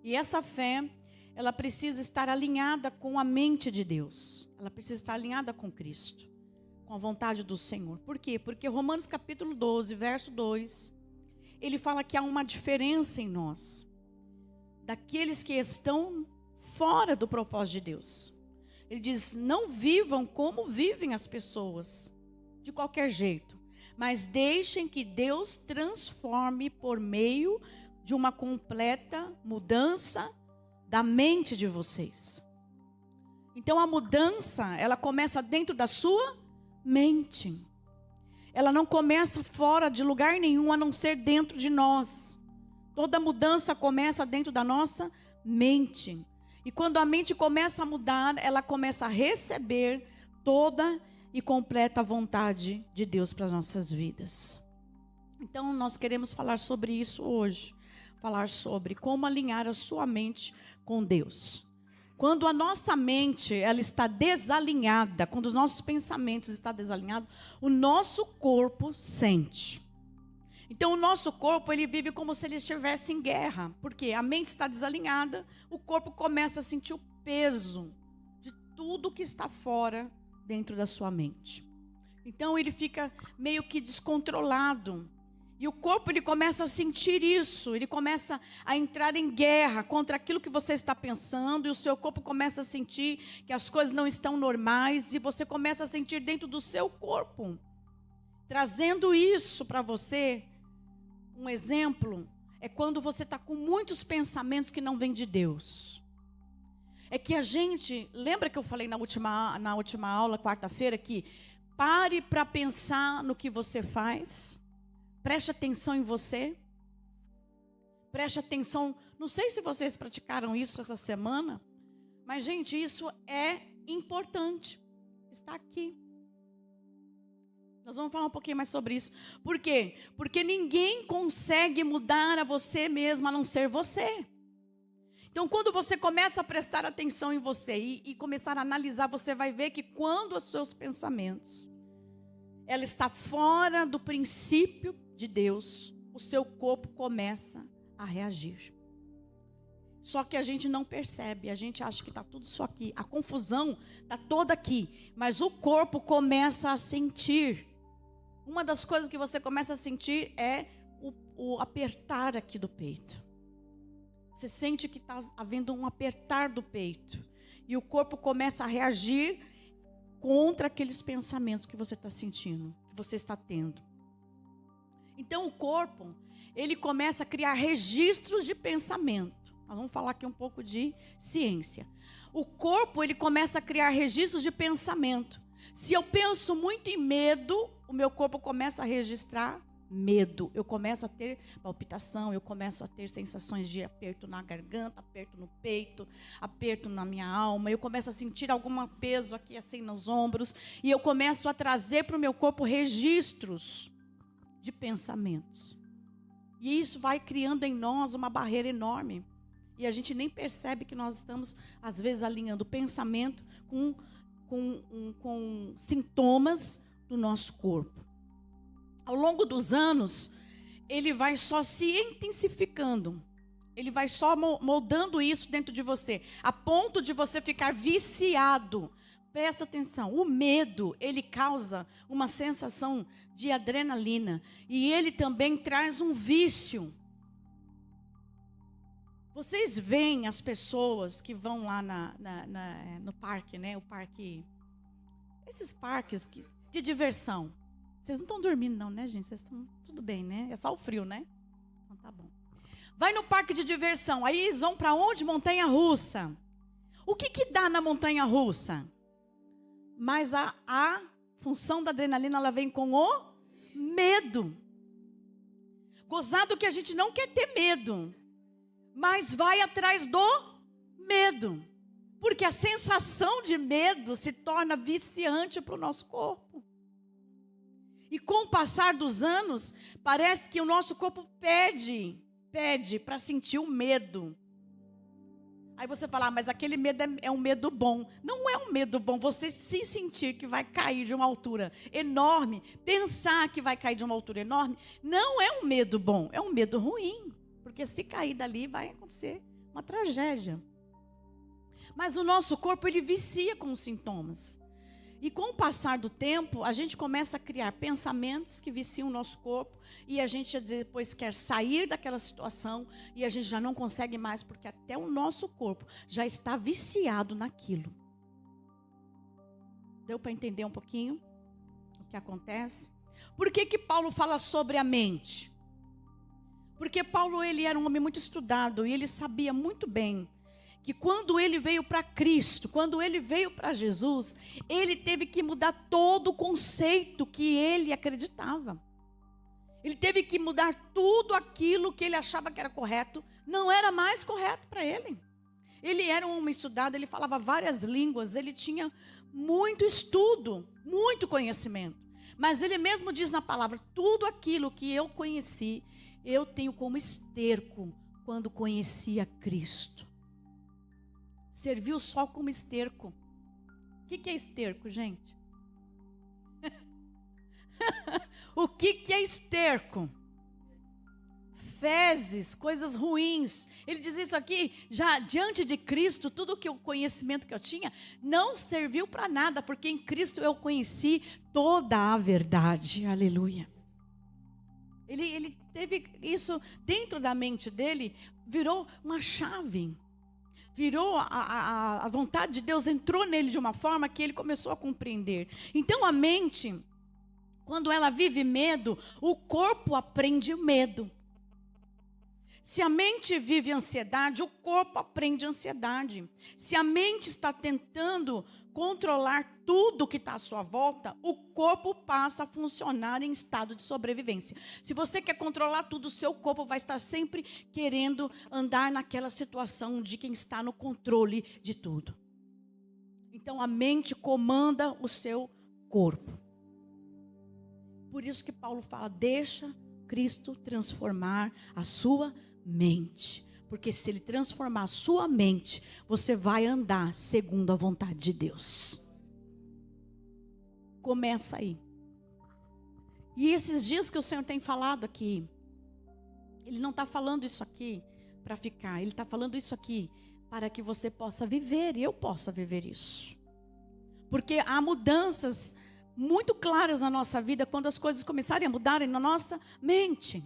E essa fé, ela precisa estar alinhada com a mente de Deus. Ela precisa estar alinhada com Cristo, com a vontade do Senhor. Por quê? Porque Romanos capítulo 12, verso 2, ele fala que há uma diferença em nós, daqueles que estão fora do propósito de Deus. Ele diz, não vivam como vivem as pessoas, de qualquer jeito, mas deixem que Deus transforme por meio de uma completa mudança da mente de vocês. Então a mudança, ela começa dentro da sua mente. Ela não começa fora de lugar nenhum, a não ser dentro de nós. Toda mudança começa dentro da nossa mente. E quando a mente começa a mudar, ela começa a receber toda e completa vontade de Deus para as nossas vidas. Então nós queremos falar sobre isso hoje. Falar sobre como alinhar a sua mente com Deus. Quando a nossa mente ela está desalinhada, quando os nossos pensamentos estão desalinhados, o nosso corpo sente. Então o nosso corpo ele vive como se ele estivesse em guerra, porque a mente está desalinhada, o corpo começa a sentir o peso de tudo que está fora dentro da sua mente. Então ele fica meio que descontrolado. E o corpo ele começa a sentir isso, ele começa a entrar em guerra contra aquilo que você está pensando, e o seu corpo começa a sentir que as coisas não estão normais, e você começa a sentir dentro do seu corpo. Trazendo isso para você, um exemplo, é quando você está com muitos pensamentos que não vêm de Deus. É que a gente, lembra que eu falei na última aula, quarta-feira, que pare para pensar no que você faz. Preste atenção em você. Preste atenção. Não sei se vocês praticaram isso essa semana. Mas, gente, isso é importante. Está aqui. Nós vamos falar um pouquinho mais sobre isso. Por quê? Porque ninguém consegue mudar a você mesmo, a não ser você. Então, quando você começa a prestar atenção em você e começar a analisar, você vai ver que quando os seus pensamentos, ela está fora do princípio de Deus, o seu corpo começa a reagir. Só que a gente não percebe, a gente acha que está tudo só aqui. A confusão está toda aqui, mas o corpo começa a sentir. Uma das coisas que você começa a sentir é o apertar aqui do peito. Você sente que está havendo um apertar do peito. E o corpo começa a reagir contra aqueles pensamentos que você está sentindo, que você está tendo. Então o corpo, ele começa a criar registros de pensamento. Nós vamos falar aqui um pouco de ciência. O corpo, ele começa a criar registros de pensamento. Se eu penso muito em medo, o meu corpo começa a registrar medo. Eu começo a ter palpitação, eu começo a ter sensações de aperto na garganta, aperto no peito, aperto na minha alma. Eu começo a sentir algum peso aqui assim nos ombros. E eu começo a trazer para o meu corpo registros de pensamentos. E isso vai criando em nós uma barreira enorme. E a gente nem percebe que nós estamos, às vezes, alinhando o pensamento com sintomas do nosso corpo. Ao longo dos anos, ele vai só se intensificando. Ele vai só moldando isso dentro de você, a ponto de você ficar viciado. Presta atenção, o medo, ele causa uma sensação de adrenalina. E ele também traz um vício. Vocês veem as pessoas que vão lá no parque, né? O parque, esses parques de diversão. Vocês não estão dormindo não, né, gente? Vocês estão tudo bem, né? É só o frio, né? Então tá bom. Vai no parque de diversão. Aí eles vão para onde? Montanha-russa. O que dá na montanha-russa? Mas a função da adrenalina, ela vem com o medo. Gozado que a gente não quer ter medo, mas vai atrás do medo. Porque a sensação de medo se torna viciante para o nosso corpo. E com o passar dos anos, parece que o nosso corpo pede para sentir o medo. Aí você fala, mas aquele medo é um medo bom. Não é um medo bom, você se sentir que vai cair de uma altura enorme, pensar que vai cair de uma altura enorme, não é um medo bom, é um medo ruim. Porque se cair dali vai acontecer uma tragédia. Mas o nosso corpo, ele vicia com os sintomas. E com o passar do tempo, a gente começa a criar pensamentos que viciam o nosso corpo. E a gente depois quer sair daquela situação. E a gente já não consegue mais, porque até o nosso corpo já está viciado naquilo. Deu para entender um pouquinho o que acontece? Por que Paulo fala sobre a mente? Porque Paulo, ele era um homem muito estudado. E ele sabia muito bem que quando ele veio para Cristo, quando ele veio para Jesus, ele teve que mudar todo o conceito que ele acreditava. Ele teve que mudar tudo aquilo que ele achava que era correto, não era mais correto para ele. Ele era um homem estudado, ele falava várias línguas, ele tinha muito estudo, muito conhecimento. Mas ele mesmo diz na palavra, tudo aquilo que eu conheci, eu tenho como esterco quando conheci a Cristo. Serviu só como esterco. O que é esterco, gente? O que é esterco? Fezes, coisas ruins. Ele diz isso aqui, já diante de Cristo, tudo o conhecimento que eu tinha, não serviu para nada, porque em Cristo eu conheci toda a verdade. Aleluia. Ele teve isso dentro da mente dele, virou uma chave. Virou a vontade de Deus, entrou nele de uma forma que ele começou a compreender. Então a mente, quando ela vive medo, o corpo aprende medo. Se a mente vive ansiedade, o corpo aprende ansiedade. Se a mente está tentando controlar tudo que está à sua volta, o corpo passa a funcionar em estado de sobrevivência. Se você quer controlar tudo, o seu corpo vai estar sempre querendo andar naquela situação de quem está no controle de tudo. Então a mente comanda o seu corpo. Por isso que Paulo fala, deixa Cristo transformar a sua mente. Porque se ele transformar a sua mente, você vai andar segundo a vontade de Deus. Começa aí. E esses dias que o Senhor tem falado aqui, Ele não está falando isso aqui para ficar. Ele está falando isso aqui para que você possa viver e eu possa viver isso. Porque há mudanças muito claras na nossa vida quando as coisas começarem a mudarem na nossa mente.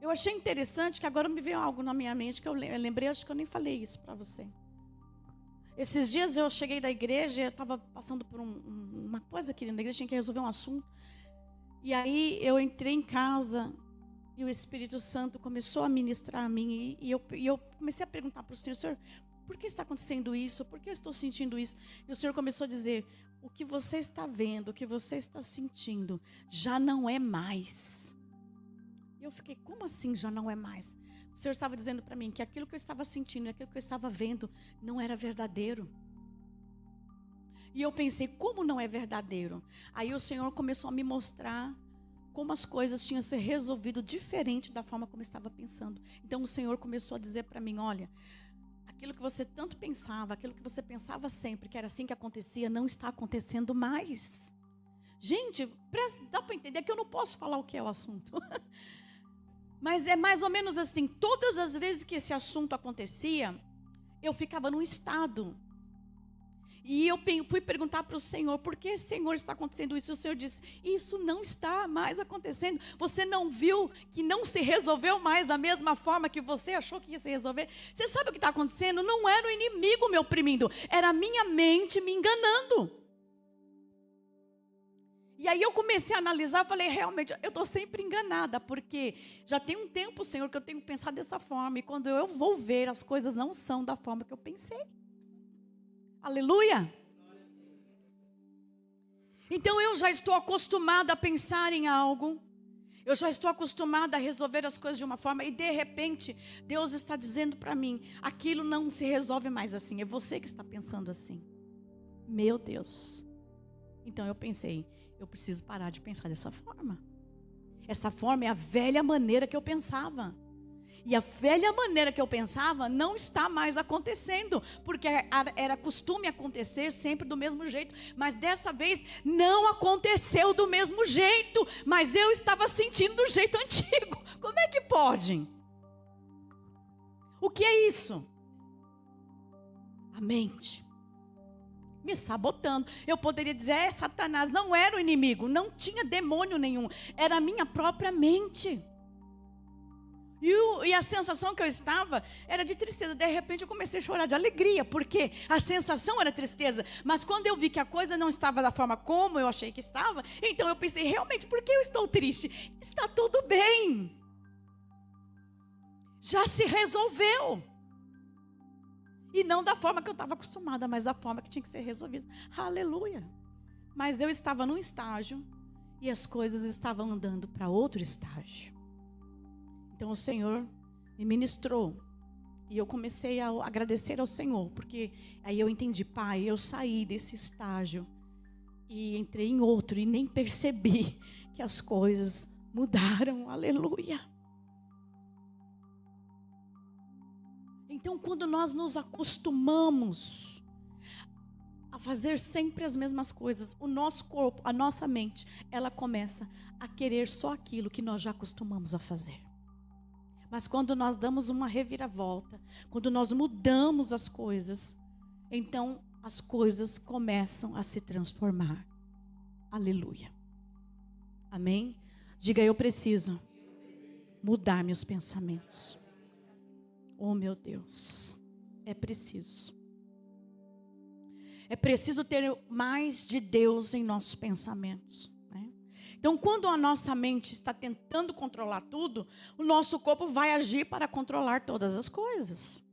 Eu achei interessante que agora me veio algo na minha mente que eu lembrei, acho que eu nem falei isso para você. Esses dias eu cheguei da igreja, eu estava passando por uma coisa aqui dentro da igreja, tinha que resolver um assunto. E aí eu entrei em casa e o Espírito Santo começou a ministrar a mim. E eu comecei a perguntar para o Senhor, por que está acontecendo isso? Por que eu estou sentindo isso? E o Senhor começou a dizer, o que você está vendo, o que você está sentindo, já não é mais. Eu fiquei, como assim já não é mais? O Senhor estava dizendo para mim que aquilo que eu estava sentindo, aquilo que eu estava vendo, não era verdadeiro. E eu pensei, como não é verdadeiro? Aí o Senhor começou a me mostrar como as coisas tinham se resolvido diferente da forma como eu estava pensando. Então o Senhor começou a dizer para mim, olha, aquilo que você tanto pensava, aquilo que você pensava sempre, que era assim que acontecia, não está acontecendo mais. Gente, dá para entender que eu não posso falar o que é o assunto. Mas é mais ou menos assim, todas as vezes que esse assunto acontecia, eu ficava num estado. E eu fui perguntar para o Senhor, por que, Senhor, está acontecendo isso? E o Senhor disse, isso não está mais acontecendo. Você não viu que não se resolveu mais da mesma forma que você achou que ia se resolver? Você sabe o que está acontecendo? Não era o inimigo me oprimindo, era a minha mente me enganando. E aí eu comecei a analisar, falei, realmente, eu estou sempre enganada, porque já tem um tempo, Senhor, que eu tenho pensado dessa forma, e quando eu vou ver, as coisas não são da forma que eu pensei. Aleluia! Então eu já estou acostumada a pensar em algo, eu já estou acostumada a resolver as coisas de uma forma, e de repente, Deus está dizendo para mim, aquilo não se resolve mais assim, é você que está pensando assim. Meu Deus! Então eu pensei, eu preciso parar de pensar dessa forma. Essa forma é a velha maneira que eu pensava. E a velha maneira que eu pensava não está mais acontecendo. Porque era costume acontecer sempre do mesmo jeito. Mas dessa vez não aconteceu do mesmo jeito. Mas eu estava sentindo do jeito antigo. Como é que pode? que é isso? A mente. Me sabotando. Eu poderia dizer, Satanás não era o inimigo, não tinha demônio nenhum, era a minha própria mente. E a sensação que eu estava era de tristeza. De repente eu comecei a chorar de alegria, porque a sensação era tristeza. Mas quando eu vi que a coisa não estava da forma como eu achei que estava, então eu pensei, realmente, por que eu estou triste? Está tudo bem. Já se resolveu. E não da forma que eu estava acostumada, mas da forma que tinha que ser resolvida. Aleluia. Mas eu estava num estágio e as coisas estavam andando para outro estágio. Então o Senhor me ministrou. E eu comecei a agradecer ao Senhor. Porque aí eu entendi, Pai, eu saí desse estágio e entrei em outro e nem percebi que as coisas mudaram. Aleluia. Então, quando nós nos acostumamos a fazer sempre as mesmas coisas, o nosso corpo, a nossa mente, ela começa a querer só aquilo que nós já acostumamos a fazer. Mas quando nós damos uma reviravolta, quando nós mudamos as coisas, então as coisas começam a se transformar. Aleluia. Amém? Diga, eu preciso mudar meus pensamentos. Oh, meu Deus, é preciso. É preciso ter mais de Deus em nossos pensamentos, né? Então, quando a nossa mente está tentando controlar tudo, o nosso corpo vai agir para controlar todas as coisas.